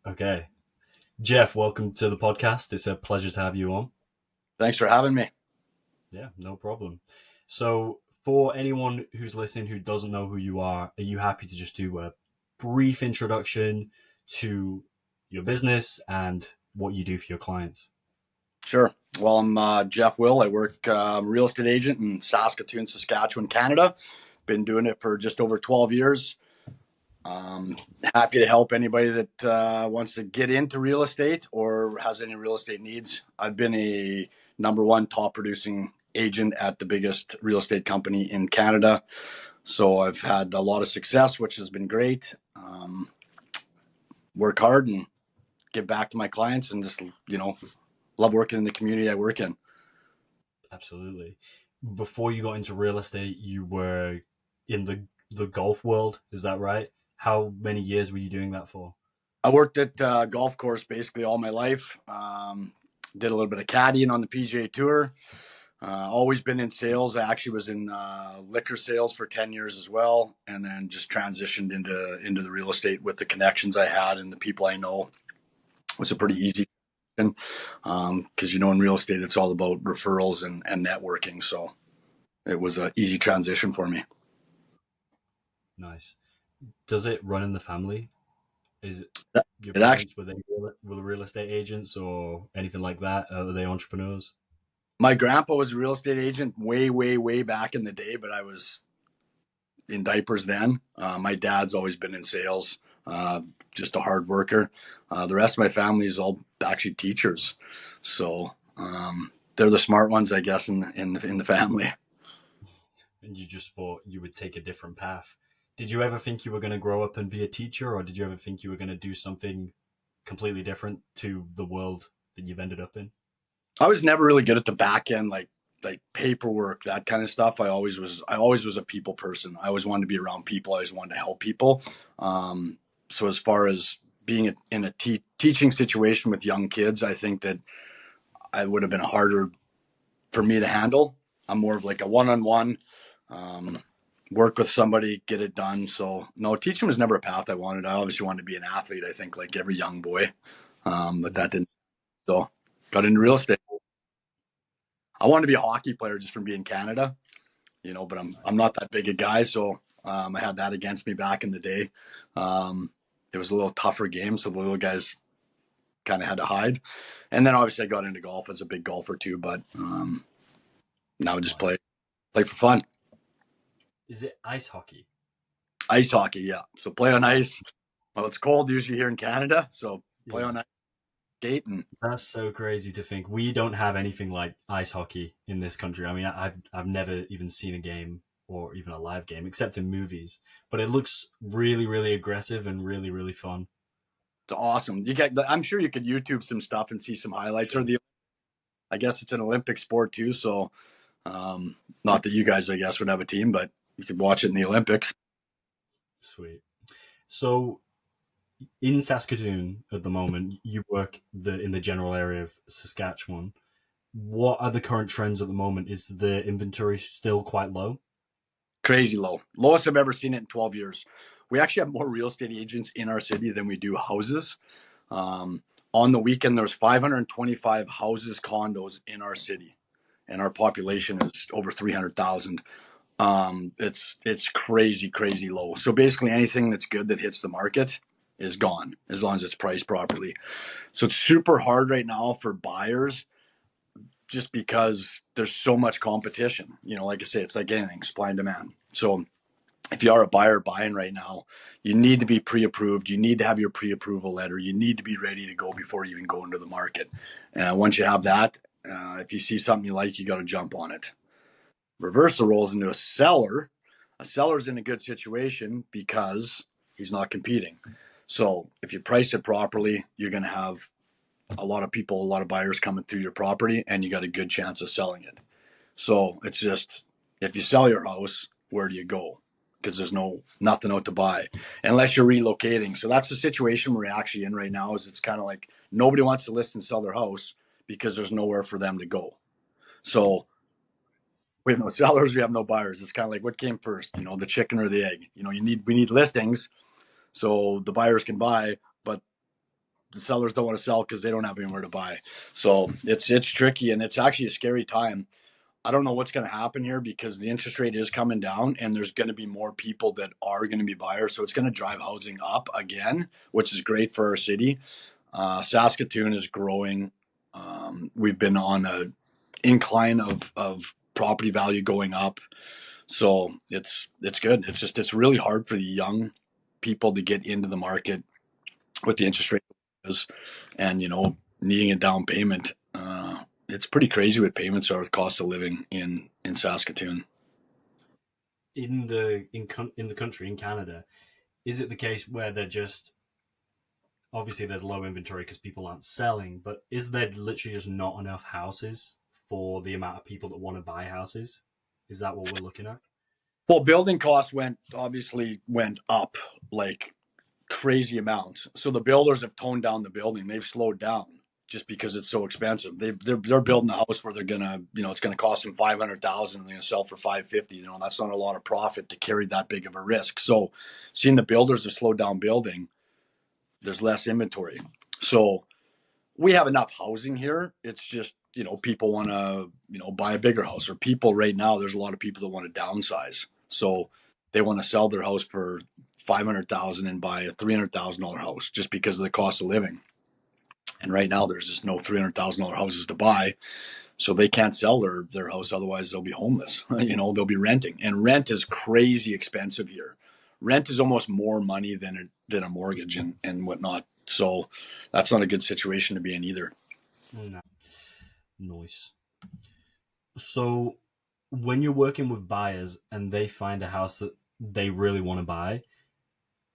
Okay. Jeff, welcome to the podcast. It's a pleasure to have you on. Thanks for having me. Yeah, no problem. So, for anyone who's listening who doesn't know who you are you happy to just do a brief introduction to your business and what you do for your clients? Sure. Well, I'm Jeff Will. I work real estate agent in Saskatoon, Saskatchewan, Canada. Been doing it for just over 12 years. Um, Happy to help anybody that wants to get into real estate or has any real estate needs. I've been a number one top producing agent at the biggest real estate company in Canada. So I've had a lot of success, which has been great. Work hard and give back to my clients and just, love working in the community I work in. Absolutely. Before you got into real estate, you were in the golf world, is that right? How many years were you doing that for? I worked at golf course basically all my life. Did a little bit of caddying on the PGA Tour. Always been in sales. I actually was in liquor sales for 10 years as well, and then just transitioned into the real estate with the connections I had and the people I know. It was a pretty easy because in real estate it's all about referrals and networking. So it was an easy transition for me. Nice. Does it run in the family? Is it your It actually parents were real estate agents or anything like that? Are they entrepreneurs? My grandpa was a real estate agent way, way, way back in the day, but I was in diapers then. My dad's always been in sales, uh, just a hard worker. The rest of my family is all actually teachers, so they're the smart ones, I guess, in the family. And you just thought you would take a different path. Did you ever think you were going to grow up and be a teacher, or did you ever think you were going to do something completely different to the world that you've ended up in? I was never really good at the back end, like paperwork, that kind of stuff. I always was a people person. I always wanted to be around people. I always wanted to help people. So as far as being in a teaching situation with young kids, I think that I would have been harder for me to handle. I'm more of like a one-on-one, um, work with somebody, get it done. So no, teaching was never a path I wanted. I obviously wanted to be an athlete. I think like every young boy, but that didn't. So got into real estate. I wanted to be a hockey player just from being Canada, but I'm not that big a guy, so I had that against me back in the day. It was a little tougher game, so the little guys kind of had to hide. And then obviously I got into golf as a big golfer too, but now I just play Nice. play for fun. Is it ice hockey? Ice hockey, yeah. So play on ice. Well, it's cold usually here in Canada, so play Yeah. on ice, skate, and That's so crazy to think. We don't have anything like ice hockey in this country. I mean, I've never even seen a game or even a live game except in movies, but it looks really, really aggressive and really, really fun. it's awesome. I'm sure you could YouTube some stuff and see some highlights. Or Sure. the I guess it's an Olympic sport too, so not that you guys, I guess, would have a team, but you could watch it in the Olympics. Sweet. So in Saskatoon at the moment, you work in the general area of Saskatchewan. What are the current trends at the moment? Is the inventory still quite low? Crazy low. Lowest I've ever seen it in 12 years. We actually have more real estate agents in our city than we do houses. On the weekend, there's 525 houses, condos in our city, and our population is over 300,000. It's crazy, crazy low. So basically, anything that's good that hits the market is gone as long as it's priced properly. So it's super hard right now for buyers just because there's so much competition. Like I say, it's like anything, supply and demand. So if you are a buyer buying right now, you need to be pre-approved. You need to have your pre-approval letter. You need to be ready to go before you even go into the market. Once you have that, if you see something you like, you got to jump on it. Reverse the roles into a seller. A seller's in a good situation because he's not competing. So if you price it properly, you're going to have a lot of people, a lot of buyers coming through your property, and you got a good chance of selling it. So it's just, if you sell your house, where do you go? Because there's nothing out to buy unless you're relocating. So that's the situation we're actually in right now. Is it's kind of like nobody wants to list and sell their house because there's nowhere for them to go. So we have no sellers, we have no buyers. It's kind of like what came first, the chicken or the egg. We need listings so the buyers can buy, but the sellers don't want to sell because they don't have anywhere to buy. So it's tricky, and it's actually a scary time. I don't know what's going to happen here because the interest rate is coming down and there's going to be more people that are going to be buyers. So it's going to drive housing up again, which is great for our city. Saskatoon is growing. We've been on a incline of property value going up. So it's good. It's really hard for the young people to get into the market with the interest rate is, and needing a down payment. It's pretty crazy what payments are with cost of living in Saskatoon. In the country in Canada, is it the case where they're just obviously there's low inventory because people aren't selling, but is there literally just not enough houses for the amount of people that want to buy houses? Is that what we're looking at? Well, building costs obviously went up like crazy amounts. So the builders have toned down the building. They've slowed down just because it's so expensive. They're building a house where they're gonna, it's gonna cost them 500,000 and they're gonna sell for 550. That's not a lot of profit to carry that big of a risk. So seeing the builders have slowed down building, there's less inventory. So we have enough housing here. It's just, people want to, buy a bigger house, or people right now, there's a lot of people that want to downsize. So they want to sell their house for 500,000 and buy a $300,000 house just because of the cost of living. And right now there's just no $300,000 houses to buy. So they can't sell their house. Otherwise they'll be homeless. They'll be renting, and rent is crazy expensive here. Rent is almost more money than a mortgage and whatnot. So that's not a good situation to be in either. No. Nice. So when you're working with buyers and they find a house that they really want to buy,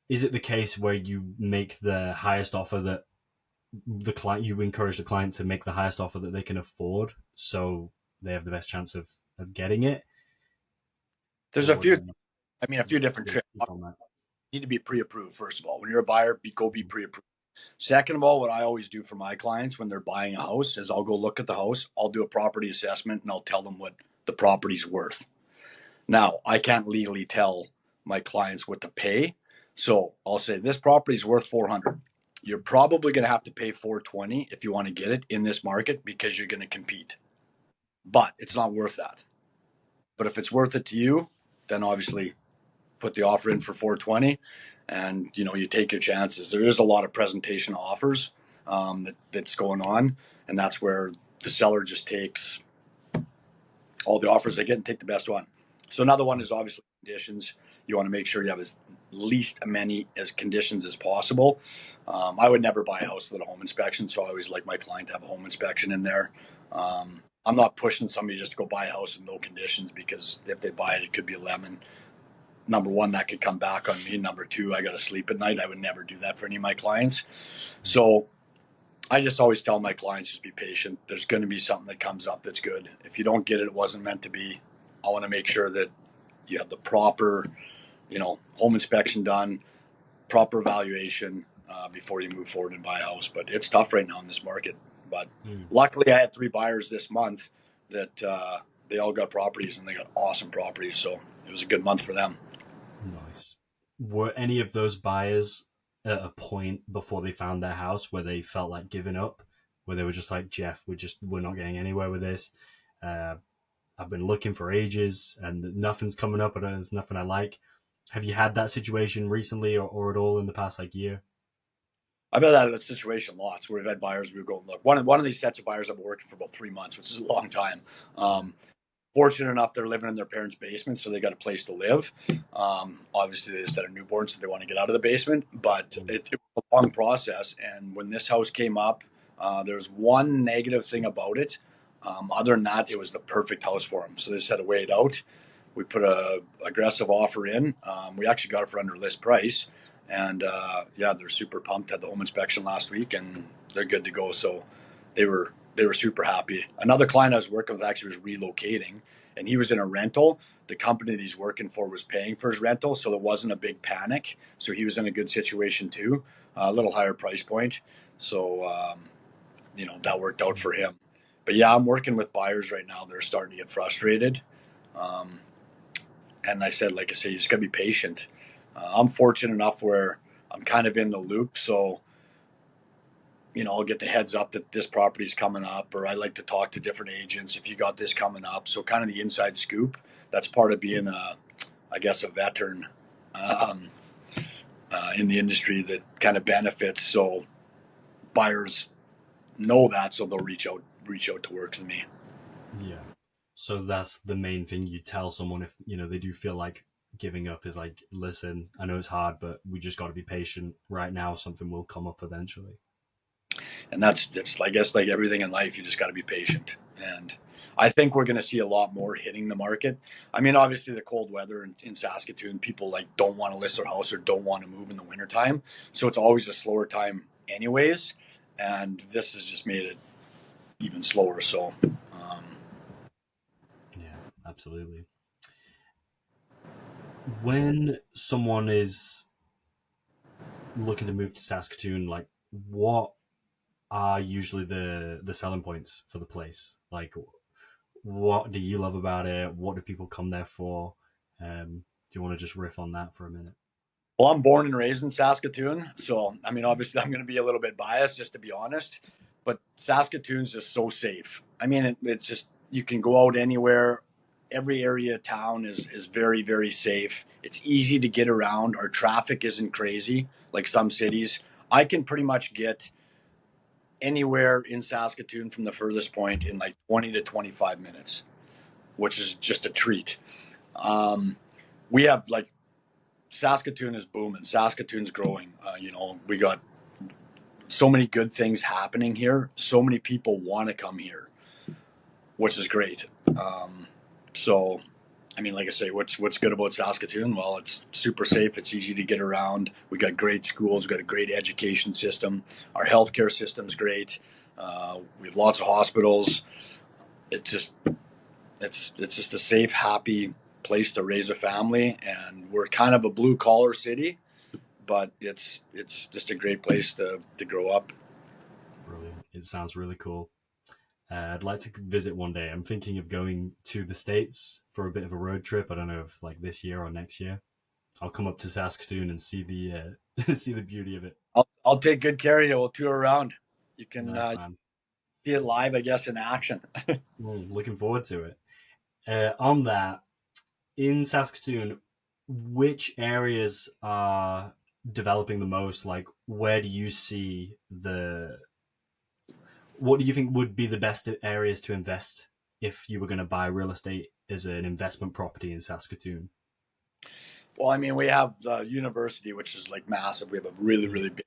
is it the case where you make the highest offer that you encourage the client to make the highest offer that they can afford so they have the best chance of getting it? There's Or a few different tricks. You need to be pre-approved, first of all. When you're a buyer, go be pre-approved. Second of all, what I always do for my clients when they're buying a house is I'll go look at the house, I'll do a property assessment, and I'll tell them what the property's worth. Now, I can't legally tell my clients what to pay, so I'll say this property's worth 400. You're probably going to have to pay 420 if you want to get it in this market because you're going to compete. But it's not worth that. But if it's worth it to you, then obviously put the offer in for 420, and you take your chances. There is a lot of presentation offers that's going on, and that's where the seller just takes all the offers they get and take the best one. So another one is obviously conditions. You want to make sure you have as least many as conditions as possible. I would never buy a house without a home inspection, so I always like my client to have a home inspection in there. I'm not pushing somebody just to go buy a house with no conditions, because if they buy it, it could be a lemon. Number one, that could come back on me. Number two, I got to sleep at night. I would never do that for any of my clients. So I just always tell my clients, just be patient. There's going to be something that comes up that's good. If you don't get it, it wasn't meant to be. I want to make sure that you have the proper, home inspection done, proper evaluation before you move forward and buy a house. But it's tough right now in this market. But luckily, I had 3 buyers this month that they all got properties, and they got awesome properties. So it was a good month for them. Nice. Were any of those buyers at a point before they found their house where they felt like giving up, where they were just like, Jeff, we're not getting anywhere with this? I've been looking for ages and nothing's coming up, and there's nothing I like. Have you had that situation recently or at all in the past year? I've had that situation lots where we've had buyers. We go and look. One of these sets of buyers I've been working for about 3 months, which is a long time. Fortunate enough, they're living in their parents' basement, so they got a place to live. Obviously, they just had a newborn, so they want to get out of the basement. But it was a long process. And when this house came up, there was one negative thing about it. Other than that, it was the perfect house for them. So they just had to wait it out. We put a aggressive offer in. We actually got it for under list price. And they're super pumped. Had the home inspection last week, and they're good to go. So they were super happy. Another client I was working with actually was relocating, and he was in a rental. The company that he's working for was paying for his rental, so there wasn't a big panic. So he was in a good situation too, a little higher price point. So that worked out for him. But yeah, I'm working with buyers right now. They're starting to get frustrated. And like I said, you just got to be patient. I'm fortunate enough where I'm kind of in the loop. So I'll get the heads up that this property's coming up, or I like to talk to different agents if you got this coming up. So kind of the inside scoop. That's part of being I guess, a veteran um, in the industry that kind of benefits. So buyers know that, so they'll reach out to work with me. Yeah. So that's the main thing you tell someone if they do feel like giving up is like, listen, I know it's hard, but we just got to be patient. Right now, something will come up eventually. And that's it's I guess like everything in life, you just got to be patient. And I think we're going to see a lot more hitting the market. I mean, obviously the cold weather in Saskatoon, people like don't want to list their house or don't want to move in the wintertime. So it's always a slower time anyways. And this has just made it even slower. So Yeah, absolutely. When someone is looking to move to Saskatoon, like what are usually the selling points for the place? Like, what do you love about it? What do people come there for? Do you want to just riff on that for a minute? well, I'm born and raised in Saskatoon. So, I mean, obviously, I'm going to be a little bit biased, just to be honest. But Saskatoon's just so safe. I mean, it's just, you can go out anywhere. Every area of town is very, very safe. It's easy to get around. Our traffic isn't crazy like some cities. I can pretty much get anywhere in Saskatoon from the furthest point in like 20 to 25 minutes, which is just a treat. Um, we have like Saskatoon is booming. Saskatoon's growing. We got so many good things happening here. So many people want to come here, which is great. So, I mean, like I say, what's good about Saskatoon? Well, it's super safe. It's easy to get around. We got great schools. We got a great education system. Our healthcare system's great. We have lots of hospitals. It's just it's just a safe, happy place to raise a family, and we're kind of a blue collar city, but it's just a great place to grow up. Brilliant. It sounds really cool. I'd like to visit one day. I'm thinking of going to the States for a bit of a road trip. I don't know if like this year or next year. I'll come up to Saskatoon and see the see the beauty of it. I'll take good care of you. We'll tour around. You can Nice man. see it live, I guess, in action. Well, looking forward to it. On that, in Saskatoon, which areas are developing the most? Like, where do you see the? What do you think would be the best areas to invest if you were going to buy real estate as an investment property in Saskatoon? Well, I mean, we have the university, which is like massive. We have a really, Mm. really big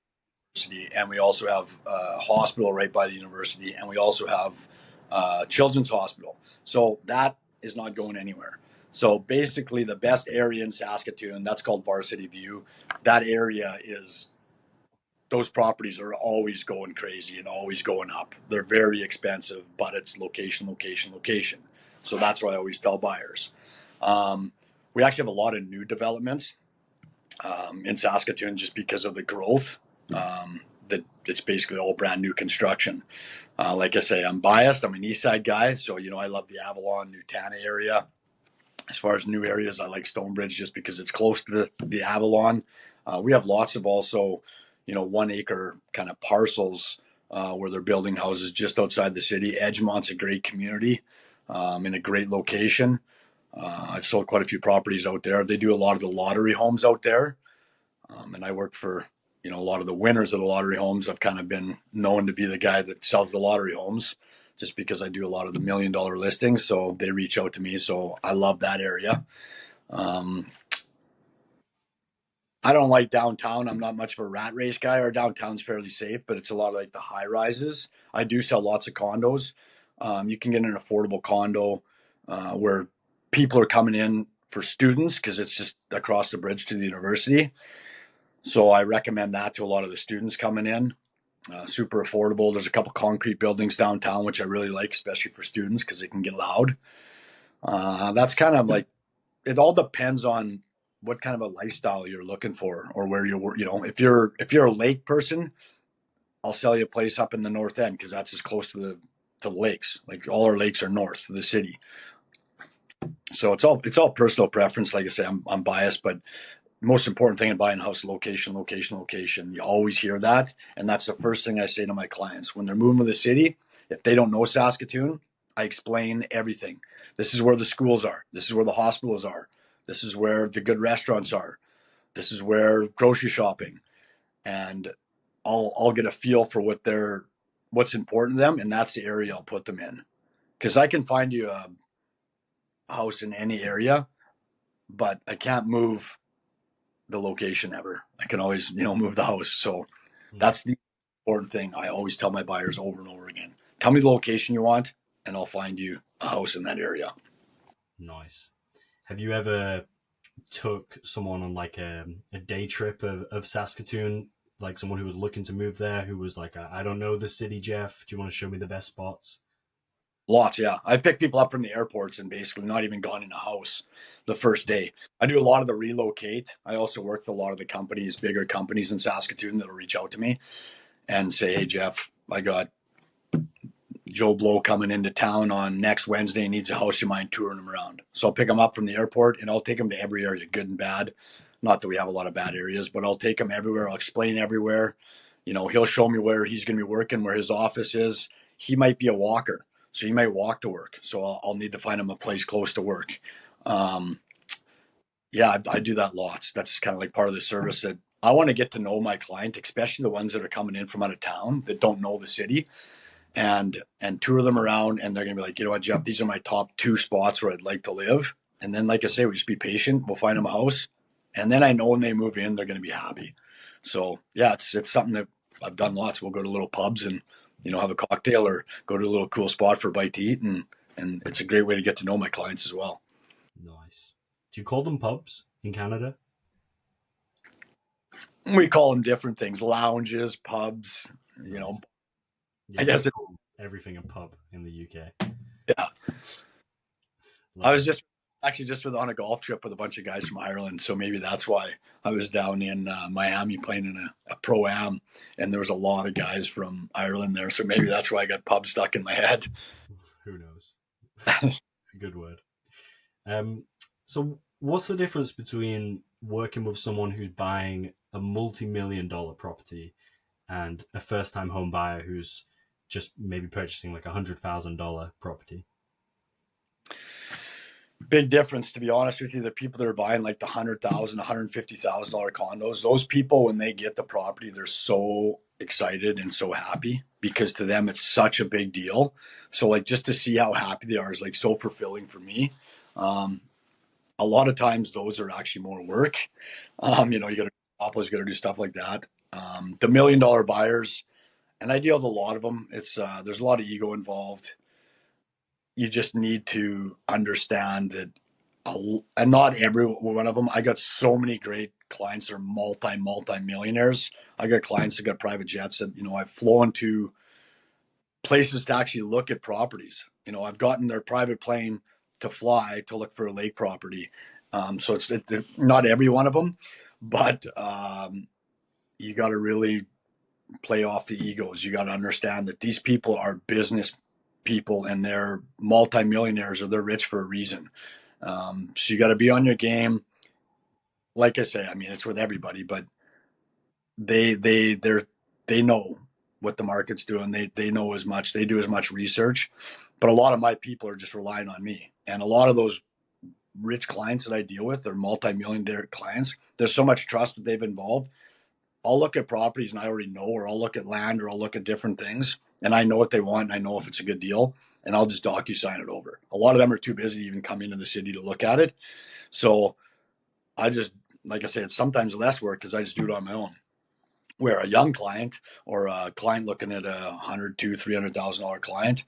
university, and we also have a hospital right by the university, and we also have children's hospital. So that is not going anywhere. So basically, the best area in Saskatoon, that's called Varsity View. That area is those properties are always going crazy and always going up. They're very expensive, but it's location, location, location. So that's what I always tell buyers. Um, we actually have a lot of new developments in Saskatoon just because of the growth. That it's basically all brand new construction. Like I say, I'm biased. I'm an East Side guy, so I love the Avalon, Nutana area. As far as new areas, I like Stonebridge just because it's close to the Avalon. We have lots of also, 1 acre kind of parcels where they're building houses just outside the city. Edgemont's a great community in a great location. I've sold quite a few properties out there. They do a lot of the lottery homes out there, and I work for a lot of the winners of the lottery homes. I've kind of been known to be the guy that sells the lottery homes, just because I do a lot of the $1 million listings. So they reach out to me. So I love that area. Um, I don't like downtown. I'm not much of a rat race guy. Our downtown's fairly safe, but it's a lot of like the high rises. I do sell lots of condos. You can get an affordable condo where people are coming in for students because it's just across the bridge to the university. So I recommend that to a lot of the students coming in. Super affordable. There's a couple concrete buildings downtown, which I really like, especially for students because they can get loud. That's kind of like it all depends on what kind of a lifestyle you're looking for or where you're. If you're a lake person, I'll sell you a place up in the north end because that's as close to the lakes. Like all our lakes are north of the city. So it's all personal preference. Like I say, I'm biased, but Most important thing in buying a house: location, location, location. You always hear that, and that's the first thing I say to my clients when they're moving to the city. If they don't know Saskatoon, I explain everything. This is where the schools are. This is where the hospitals are. This is where the good restaurants are. This is where grocery shopping, and I'll get a feel for what's important to them, and that's the area I'll put them in. Because I can find you a house in any area, but I can't move the location ever. I can always, move the house. So Mm, that's the important thing. I always tell my buyers over and over again. Tell me the location you want, and I'll find you a house in that area. nice. Have you ever took someone on like a day trip of Saskatoon, like someone who was looking to move there, who was like, I don't know the city, Jeff. Do you want to show me the best spots? Lots, yeah. I pick people up from the airports and basically not even gone in a house the first day. I do a lot of the relocate. I also work with a lot of the companies, bigger companies in Saskatoon that'll reach out to me and say, "Hey, Jeff, I got Joe Blow coming into town on next Wednesday and needs a house. You mind touring him around?" So I'll pick him up from the airport and I'll take him to every area, good and bad. Not that we have a lot of bad areas, but I'll take him everywhere. I'll explain everywhere. He'll show me where he's going to be working, where his office is. He might be a walker, so he might walk to work. So I'll need to find him a place close to work. Um, yeah, I do that lots. That's kind of like part of the service that I want to get to know my client, especially the ones that are coming in from out of town that don't know the city and tour them around, and they're gonna be like, you know what, Jeff, these are my top two spots where I'd like to live. And then, like I say, we just be patient. We'll find them a house, and then I know when they move in, they're gonna be happy. So yeah, it's something that I've done lots. We'll go to little pubs and have a cocktail or go to a little cool spot for a bite to eat, and it's a great way to get to know my clients as well. Nice. Do you call them pubs in Canada? We call them different things: lounges, pubs. You know, Nice. Yeah, I we guess call everything a pub in the UK. yeah. I Love was it. just on a golf trip with a bunch of guys from Ireland, so maybe that's why I was down in Miami playing in a pro am, and there was a lot of guys from Ireland there, so maybe that's why I got pub stuck in my head. Who knows? It's a good word. Um, so, what's the difference between working with someone who's buying a multi-million-dollar property and a first-time home buyer who's just maybe purchasing like $100,000 property? Big difference, to be honest with you. The people that are buying like the $100,000, $150,000 condos, those people when they get the property, they're so excited and so happy because to them it's such a big deal. So like just to see how happy they are is like so fulfilling for me. Um, a lot of times those are actually more work. You got to you got to do stuff like that. The $1 million buyers, and I deal with a lot of them. It's there's a lot of ego involved. You just need to understand that, and not every one of them. I got so many great clients that are multi millionaires. I got clients that got private jets that I've flown to places to actually look at properties. I've gotten their private plane to fly to look for a lake property. So it's not every one of them, but you got to really play off the egos. You got to understand that these people are business people and they're multimillionaires or they're rich for a reason. So you got to be on your game. Like I say, I mean, it's with everybody, but they know what the market's doing. They know as much. They do as much research. But a lot of my people are just relying on me, and a lot of those rich clients that I deal with, they're multi-millionaire clients. There's so much trust that they've involved. I'll look at properties and I already know, or I'll look at land, or I'll look at different things, and I know what they want. And I know if it's a good deal, and I'll just docu-sign it over. A lot of them are too busy to even come into the city to look at it. So I just, like I said, it's sometimes less work because I just do it on my own. Where a young client or a client looking at a hundred, two, $300,000 client,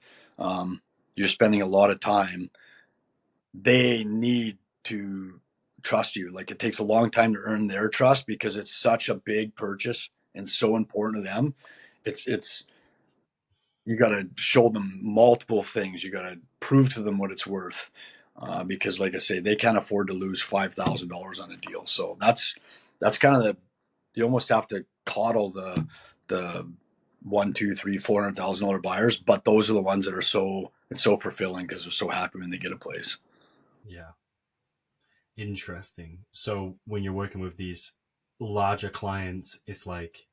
you're spending a lot of time. They need to trust you. Like it takes a long time to earn their trust because it's such a big purchase and so important to them. It's you got to show them multiple things. You got to prove to them what it's worth. Because, like I say, they can't afford to lose $5,000 on a deal. So that's kind of the you almost have to coddle the one, two, three, $400,000 buyers, but those are the ones that are it's so fulfilling because they're so happy when they get a place. Yeah. Interesting. So when you're working with these larger clients, it's like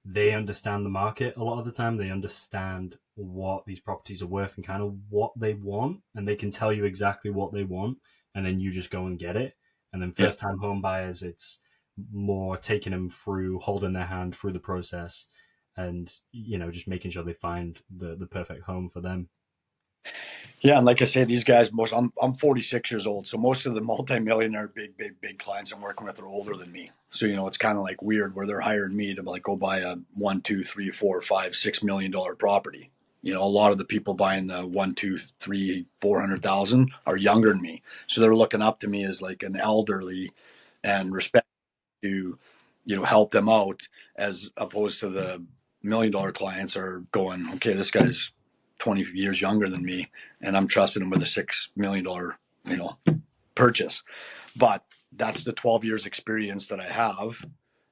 they understand the market a lot of the time. They understand what these properties are worth and kind of what they want, and they can tell you exactly what they want, and then you just go and get it. And then Yeah. first time home buyers, it's more taking them through, holding their hand through the process, and just making sure they find the perfect home for them. Yeah, and like I say, these guys, I'm 46 years old, so most of the multimillionaire, big clients I'm working with are older than me. So it's kind of like weird where they're hiring me to like go buy a 1, 2, 3, 4, 5, $6 million property. A lot of the people buying the 1, 2, 3, 400,000 are younger than me, so they're looking up to me as like an elderly and respect to help them out, as opposed to the $1 million clients are going, okay, this guy's 20 years younger than me, and I'm trusting him with a $6 million purchase. But that's the 12 years experience that I have.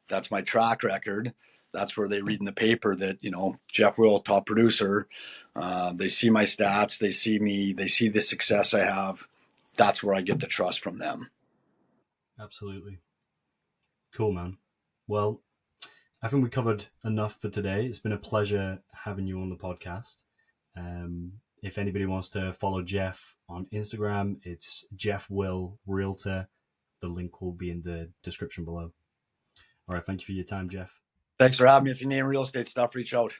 That's my track record. That's where they read in the paper that Jeff Will, top producer. They see my stats, they see me, they see the success I have. That's where I get the trust from them. Absolutely. Cool, man. Well, I think we covered enough for today. It's been a pleasure having you on the podcast. If anybody wants to follow Jeff on Instagram, it's Jeff Will Realtor. The link will be in the description below. All right. Thank you for your time, Jeff. Thanks for having me. If you need real estate stuff, reach out.